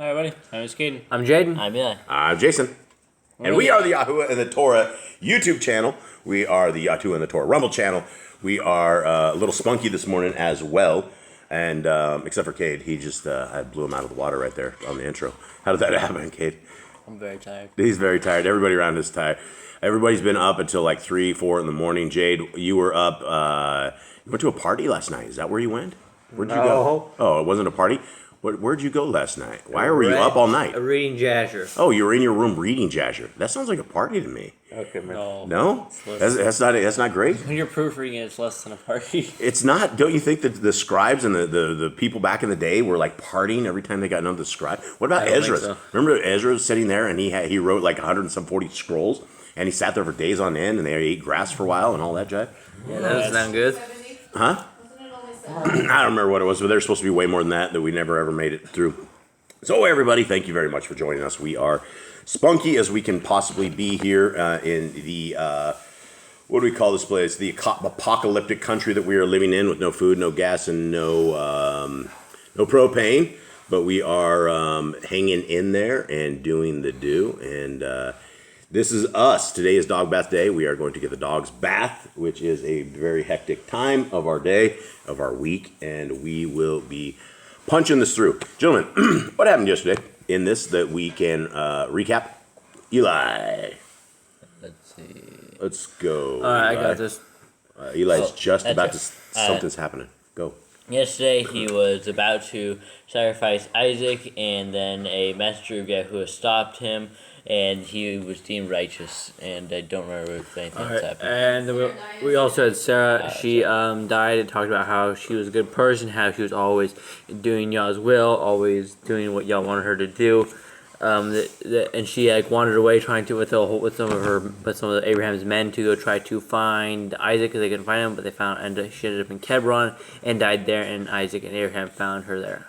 Hi, everybody. I'm Caden. I'm Jaden. I'm Eli. I'm Jason. And we are the Yahuwah and the Torah YouTube channel. We are the Yahuwah and the Torah Rumble channel. We are a little spunky this morning as well. And except for Cade, he just, I blew him out of the water right there on the intro. How did that happen, Cade? I'm very tired. He's very tired. Everybody around is tired. Everybody's been up until like 3, 4 in the morning. Jade, you were up, you went to a party last night. Is that where you went? Where'd you go? Oh, it wasn't a party? Where'd you go last night? Why were you up all night? Reading Jasher. Oh, you were in your room reading Jasher. That sounds like a party to me. Okay, man. No? That's not great? When you're proofreading it, it's less than a party. It's not. Don't you think that the scribes and the people back in the day were like partying every time they got another scribe? What about Ezra? So. Remember Ezra sitting there and he wrote like 140 scrolls and he sat there for days on end and they ate grass for a while and all that jive? Yeah, that doesn't sound good. Huh? I don't remember what it was, but there's supposed to be way more than that we never ever made it through. So everybody, thank you very much for joining us. We are spunky as we can possibly be here in the, what do we call this place? The apocalyptic country that we are living in with no food, no gas, and no propane. But we are hanging in there and doing the do. And this is us. Today is dog bath day. We are going to get the dog's bath, which is a very hectic time of our day, of our week. And we will be punching this through. Gentlemen, what happened yesterday in this that we can recap? Eli. Let's see. Let's go. All right, I got this. Eli's just about to... something's happening. Go. Yesterday, he was about to sacrifice Isaac, and then a messenger of Yahuwah stopped him, and he was deemed righteous. And I don't remember if anything else happened. And we also had Sarah. She died and talked about how she was a good person, how she was always doing Yah's will, always doing what Yah wanted her to do. And she wandered away trying to with some of Abraham's men to go try to find Isaac because they couldn't find him, but they found and she ended up in Hebron and died there. And Isaac and Abraham found her there.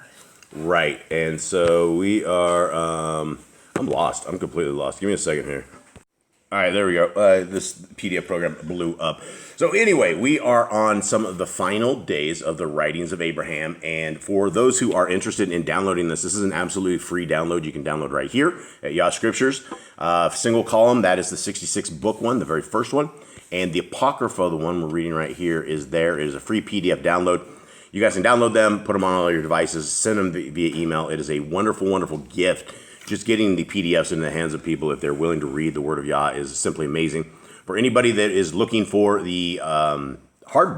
Right, and so we are. I'm lost. I'm completely lost. Give me a second here. All right, there we go. This PDF program blew up. So anyway, we are on some of the final days of the writings of Abraham. And for those who are interested in downloading this is an absolutely free download. You can download right here at Yah Scriptures. Single column, that is the 66 book one, the very first one. And the Apocrypha, the one we're reading right here, is there. It is a free PDF download. You guys can download them, put them on all your devices, send them via email. It is a wonderful, wonderful gift. Just getting the PDFs in the hands of people, if they're willing to read the Word of Yah, is simply amazing. For anybody that is looking for the hard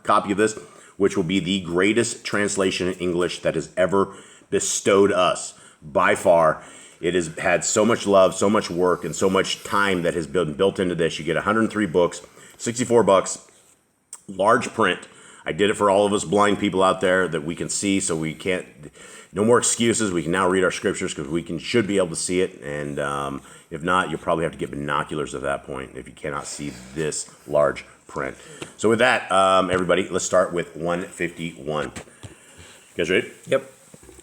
copy of this, which will be the greatest translation in English that has ever bestowed us, by far. It has had so much love, so much work, and so much time that has been built into this. You get 103 books, $64, large print. I did it for all of us blind people out there that we can see, so we can't... No more excuses. We can now read our scriptures because we should be able to see it. And if not, you'll probably have to get binoculars at that point if you cannot see this large print. So with that, everybody, let's start with 151. You guys ready? Yep.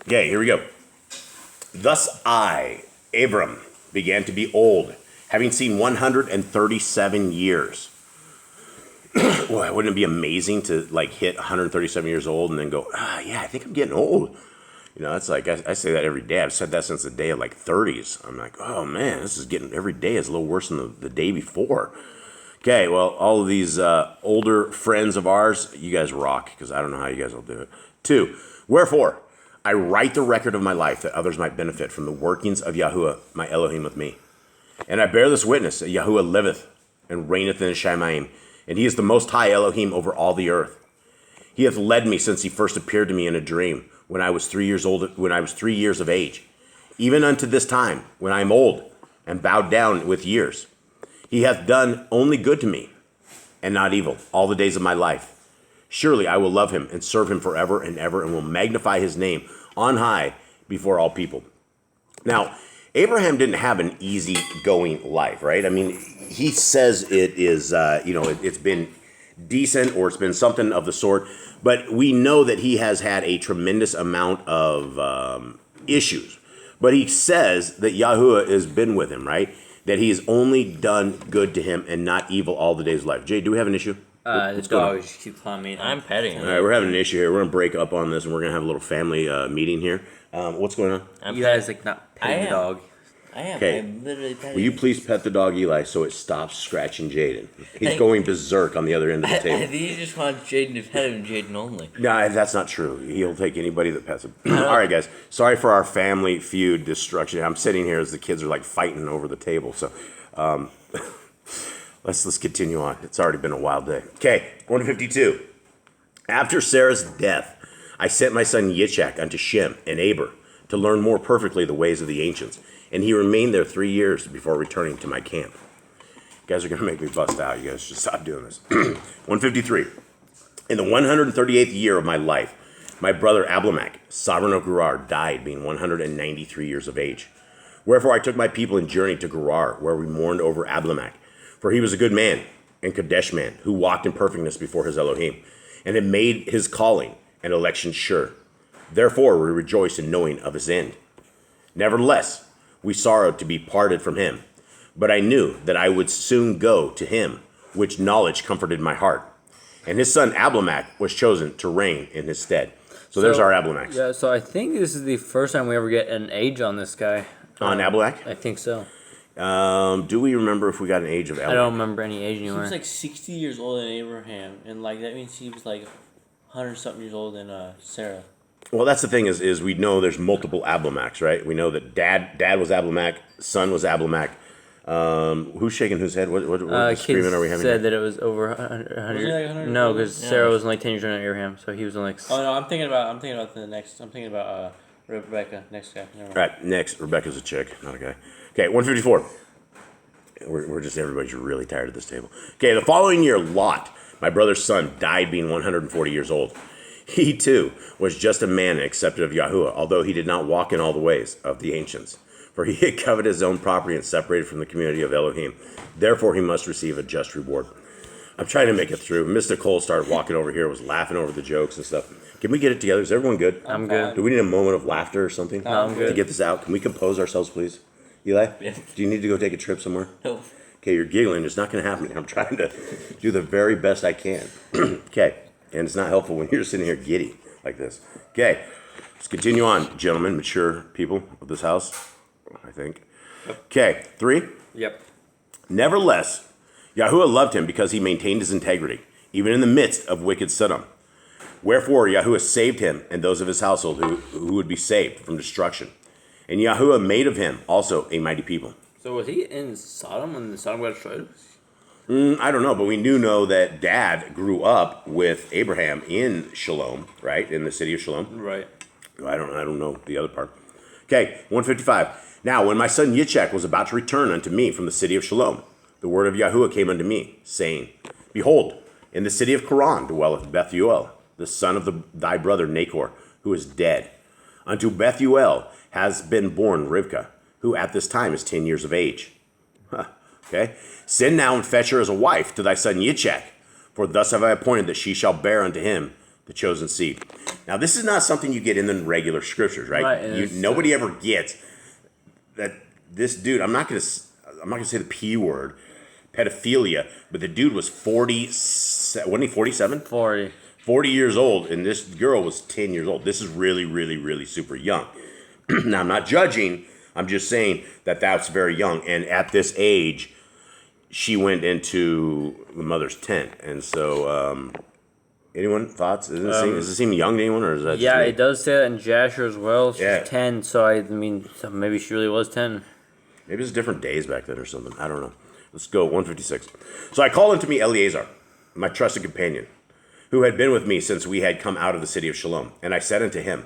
Okay, here we go. Thus I, Abram, began to be old, having seen 137 years. Boy, wouldn't it be amazing to hit 137 years old and then go, yeah, I think I'm getting old. You know, it's like, I say that every day. I've said that since the day of 30s. I'm like, oh man, this is getting, every day is a little worse than the day before. Okay, well, all of these older friends of ours, you guys rock, because I don't know how you guys will do it. 2, wherefore, I write the record of my life that others might benefit from the workings of Yahuwah, my Elohim with me. And I bear this witness that Yahuwah liveth and reigneth in Shamayim, and he is the most high Elohim over all the earth. He hath led me since he first appeared to me in a dream, when I was 3 years old, when I was 3 years of age, even unto this time, when I am old and bowed down with years. He hath done only good to me, and not evil, all the days of my life. Surely I will love him and serve him forever and ever, and will magnify his name on high before all people. Now, Abraham didn't have an easy-going life, right? I mean, he says it is, it's been decent or it's been something of the sort, but we know that he has had a tremendous amount of issues. But he says that Yahuwah has been with him, right? That he has only done good to him and not evil all the days of life. Jay, do we have an issue? The What's going on? dog just keep climbing. I'm petting All him. right, we're having an issue here. We're gonna break up on this, and we're gonna have a little family meeting here. What's going on? I'm You petting- guys like not I petting the am. dog. I am. Okay. I'm literally petting Will you him. please pet the dog Eli so it stops scratching Jaden? He's Hey. going berserk on the other end of the I table. think he just wants Jaden to pet him, Jaden only. No, that's not true. He'll take anybody that pets him. All right, guys. Sorry for our family feud destruction. I'm sitting here as the kids are like fighting over the table. So let's continue on. It's already been a wild day. Okay, 152. After Sarah's death, I sent my son Yitzhak unto Shem and Aber to learn more perfectly the ways of the ancients, and he remained there 3 years before returning to my camp. You guys are gonna make me bust out. You guys should stop doing this. 153. In the 138th year of my life, my brother Ablamach, sovereign of Gerar, died, being 193 years of age. Wherefore I took my people and journeyed to Gerar, where we mourned over Ablamach, for he was a good man and Kadesh man, who walked in perfectness before his Elohim, and had made his calling and election sure. Therefore we rejoiced in knowing of his end. Nevertheless, we sorrowed to be parted from him, but I knew that I would soon go to him, which knowledge comforted my heart. And his son Ablamach was chosen to reign in his stead. So there's our Ablamach. Yeah, so I think this is the first time we ever get an age on this guy. On Ablamach? I think so. Do we remember if we got an age of Ablamach? I don't remember any age He anywhere. was like 60 years old in Abraham, and like that means he was like 100-something years old in Sarah. Well, that's the thing is we know there's multiple Ablamachs, right? We know that dad was Ablamach, son was Ablamach. Who's shaking whose head? What Kids screaming are we having? said Here? that it was over 100. Was he like 100 No, years because old? Sarah Yeah. was only 10 years older than Abraham, so he was only like. Oh no, I'm thinking about the next. I'm thinking about Rebecca. Next guy. Never mind. All right, next. Rebecca's a chick, not a guy. Okay, 154. We're just, everybody's really tired of this table. Okay, the following year, Lot, my brother's son, died being 140 years old. He too was just a man and accepted of Yahuwah, although he did not walk in all the ways of the ancients. For he had coveted his own property and separated from the community of Elohim. Therefore he must receive a just reward. I'm trying to make it through. Mr. Cole started walking over here, was laughing over the jokes and stuff. Can we get it together? Is everyone good? I'm good. Do we need a moment of laughter or something? No, I'm To good. get this out. Can we compose ourselves, please? Eli? Yeah. Do you need to go take a trip somewhere? No. Okay, you're giggling. It's not going to happen. I'm trying to do the very best I can. Okay, and it's not helpful when you're sitting here giddy like this. Okay, let's continue on, gentlemen, mature people of this house, I think. Okay, 3. Yep. Nevertheless, Yahuwah loved him because he maintained his integrity, even in the midst of wicked Sodom. Wherefore Yahuwah saved him and those of his household who would be saved from destruction. And Yahuwah made of him also a mighty people. So was he in Sodom when the Sodom got destroyed? I don't know, but we do know that Dad grew up with Abraham in Shalom, right, in the city of Shalom. Right. I don't know the other part. Okay, 155. Now, when my son Yitzhak was about to return unto me from the city of Shalom, the word of Yahuwah came unto me, saying, Behold, in the city of Haran dwelleth Bethuel, the son of thy brother Nachor, who is dead. Unto Bethuel has been born Rivkah, who at this time is 10 years of age. Okay? Send now and fetch her as a wife to thy son Yitzhak, for thus have I appointed that she shall bear unto him the chosen seed. Now, this is not something you get in the regular scriptures, right? Right, and it's- Nobody ever gets that this dude, I'm not gonna say the P word, pedophilia, but the dude was 40, wasn't he 47? 40. 40 years old, and this girl was 10 years old. This is really, really, really super young. Now, I'm not judging. I'm just saying that that's very young. And at this age, she went into the mother's tent. And so, anyone thoughts? Does it seem young to anyone, or is that just Yeah, me? it does say that in Jasher as well. She's Yeah. 10, so I mean, so maybe she really was 10. Maybe it's different days back then or something. I don't know. Let's go, 156. So I called unto me Eleazar, my trusted companion, who had been with me since we had come out of the city of Shalom. And I said unto him,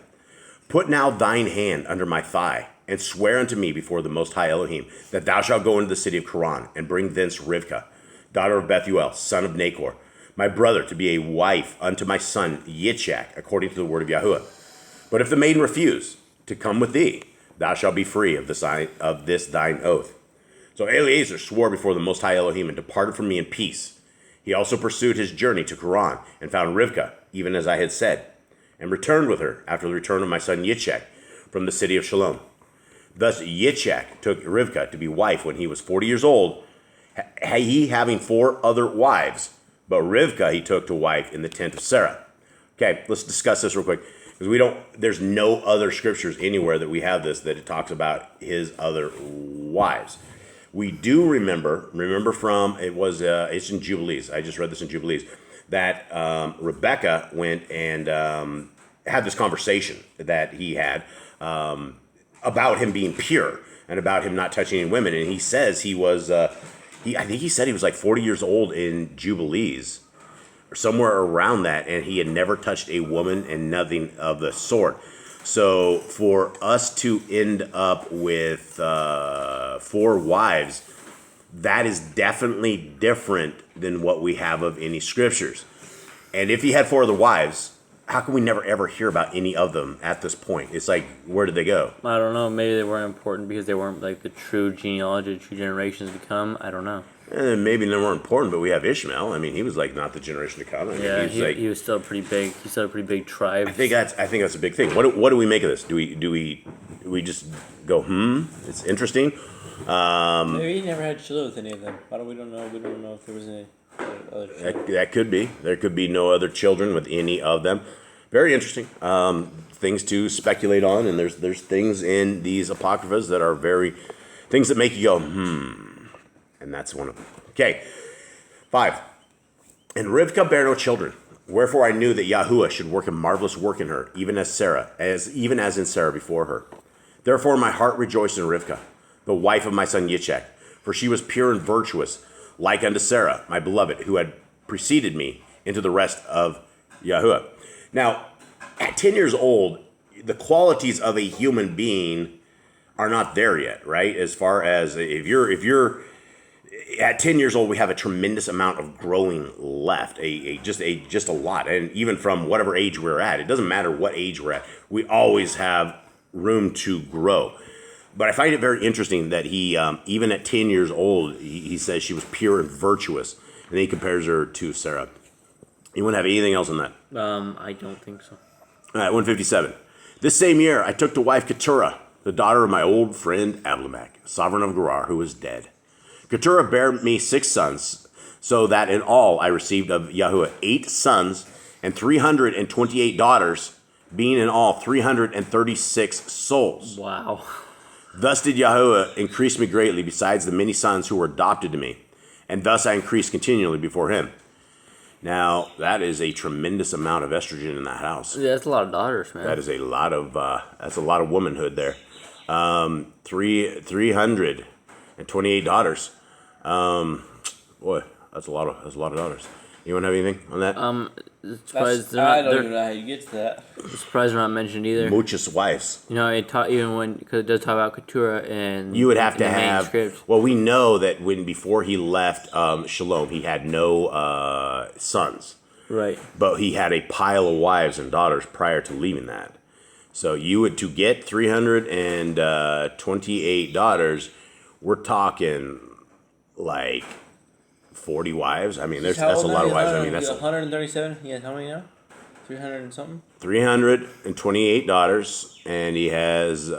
Put now thine hand under my thigh, and swear unto me before the Most High Elohim, that thou shalt go into the city of Haran, and bring thence Rivkah, daughter of Bethuel, son of Nachor, my brother, to be a wife unto my son Yitzhak, according to the word of Yahuwah. But if the maiden refuse to come with thee, thou shalt be free of this thine oath. So Eleazar swore before the Most High Elohim, and departed from me in peace. He also pursued his journey to Haran, and found Rivkah, even as I had said, and returned with her after the return of my son Yitzhak from the city of Shalom. Thus Yitzhak took Rivkah to be wife when he was 40 years old, he having 4 other wives, But Rivkah he took to wife in the tent of Sarah. Okay, let's discuss this real quick. Because there's no other scriptures anywhere that we have this, that it talks about his other wives. We do remember from, it's in Jubilees. I just read this in Jubilees, that Rebecca went and had this conversation that he had about him being pure and about him not touching any women. And he says he was, I think he said he was like 40 years old in Jubilees, or somewhere around that, and he had never touched a woman and nothing of the sort. So for us to end up with 4 wives, that is definitely different than what we have of any scriptures. And if he had 4 other wives, how can we never ever hear about any of them at this point? It's like, where did they go? I don't know. Maybe they weren't important because they weren't like the true genealogy, true generations to come. I don't know. Maybe they weren't important, but we have Ishmael. I mean, he was like not the generation to come. I mean, he was still pretty big. He's still a pretty big tribe. I think that's a big thing. What do we make of this? Do we just go It's interesting. Maybe he never had children with any of them. We don't know. We don't know if there was any other children. That could be. There could be no other children with any of them. Very interesting. Things to speculate on, and there's things in these apocryphas that are things that make you go and that's one of them. Okay, 5. And Rivkah bare no children. Wherefore I knew that Yahuwah should work a marvelous work in her, even as in Sarah before her. Therefore my heart rejoiced in Rivkah, the wife of my son Yitzchak, for she was pure and virtuous, like unto Sarah, my beloved, who had preceded me into the rest of Yahuwah. Now, at 10 years old, the qualities of a human being are not there yet, right? As far as if you're at 10 years old, we have a tremendous amount of growing left, just a lot. And even from whatever age we're at, it doesn't matter what age we're at, we always have room to grow. But I find it very interesting that he, even at 10 years old, he says she was pure and virtuous. And then he compares her to Sarah. You want to have anything else on that? I don't think so. All right, 157. This same year, I took to wife Keturah, the daughter of my old friend Ablamek, sovereign of Gerar, who was dead. Keturah bare me 6 sons, so that in all I received of Yahuwah 8 sons and 328 daughters, being in all 336 souls. Wow. Thus did Yahuwah increase me greatly, besides the many sons who were adopted to me, and thus I increased continually before him. Now, that is a tremendous amount of estrogen in that house. Yeah, that's a lot of daughters, man. That is a lot of womanhood there. 328 daughters. Boy, that's a lot of daughters. You want to have anything on that? Surprised I don't even know how you get to that. Surprised they're not mentioned either. Muchas wives. You know, it taught because it does talk about Keturah and You would have to the have. manuscript. Well, we know that before he left Shalom, he had no sons, Right. but he had a pile of wives and daughters prior to leaving that. So to get 328 daughters, we're talking like 40 wives. I mean, that's a lot of wives. I mean, that's 137. He has how many now? 300 and something. 328 daughters, and he has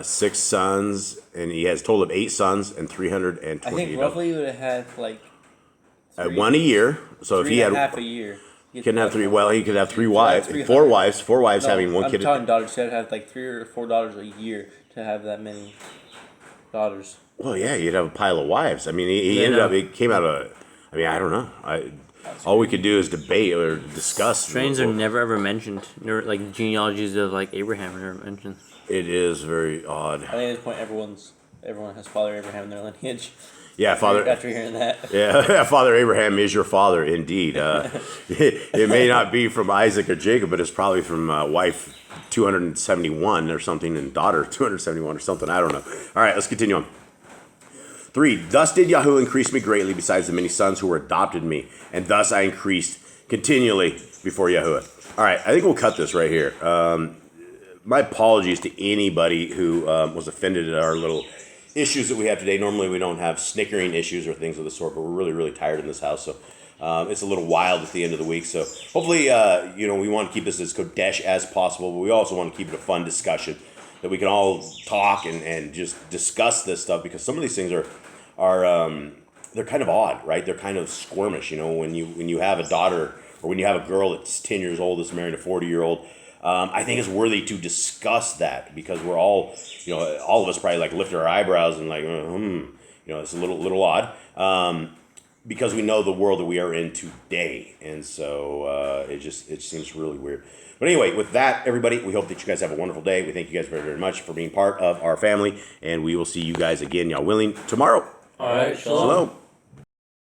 6 sons, and he has a total of 8 sons and 328. I think roughly he would have had like one a year. So if he had half a year, he couldn't have 3. Well, he could have 3 wives, 4 wives, 4 wives having one kid. I'm talking daughters. He'd have like 3 or 4 daughters a year to have that many daughters. Well, yeah, you'd have a pile of wives. I mean, he ended up. It came out of. I mean, I don't know. All we could do is debate or discuss. Strains are never ever mentioned. Like genealogies of like Abraham are never mentioned. It is very odd. I think at this point, everyone has Father Abraham in their lineage. Yeah, Father. After hearing that. Yeah, Father Abraham is your father indeed. It may not be from Isaac or Jacob, but it's probably from wife 271 or something, and daughter 271 or something. I don't know. All right, let's continue on. 3. Thus did Yahuwah increase me greatly, besides the many sons who were adopted me, and thus I increased continually before Yahuwah. All right, I think we'll cut this right here. My apologies to anybody who was offended at our little issues that we have today. Normally we don't have snickering issues or things of the sort, but we're really, really tired in this house, so it's a little wild at the end of the week. So hopefully, we want to keep this as Kodesh as possible, but we also want to keep it a fun discussion that we can all talk and just discuss this stuff, because some of these things are they're kind of odd, right? They're kind of squirmish, you know, when you have a daughter or when you have a girl that's 10 years old that's marrying a 40-year-old. I think it's worthy to discuss that because we're all, you know, all of us probably like lift our eyebrows and like, you know, it's a little odd. Because we know the world that we are in today, and so it seems really weird. But anyway, with that, everybody, we hope that you guys have a wonderful day. We thank you guys very, very much for being part of our family, and we will see you guys again, y'all willing, tomorrow. All right, Shalom.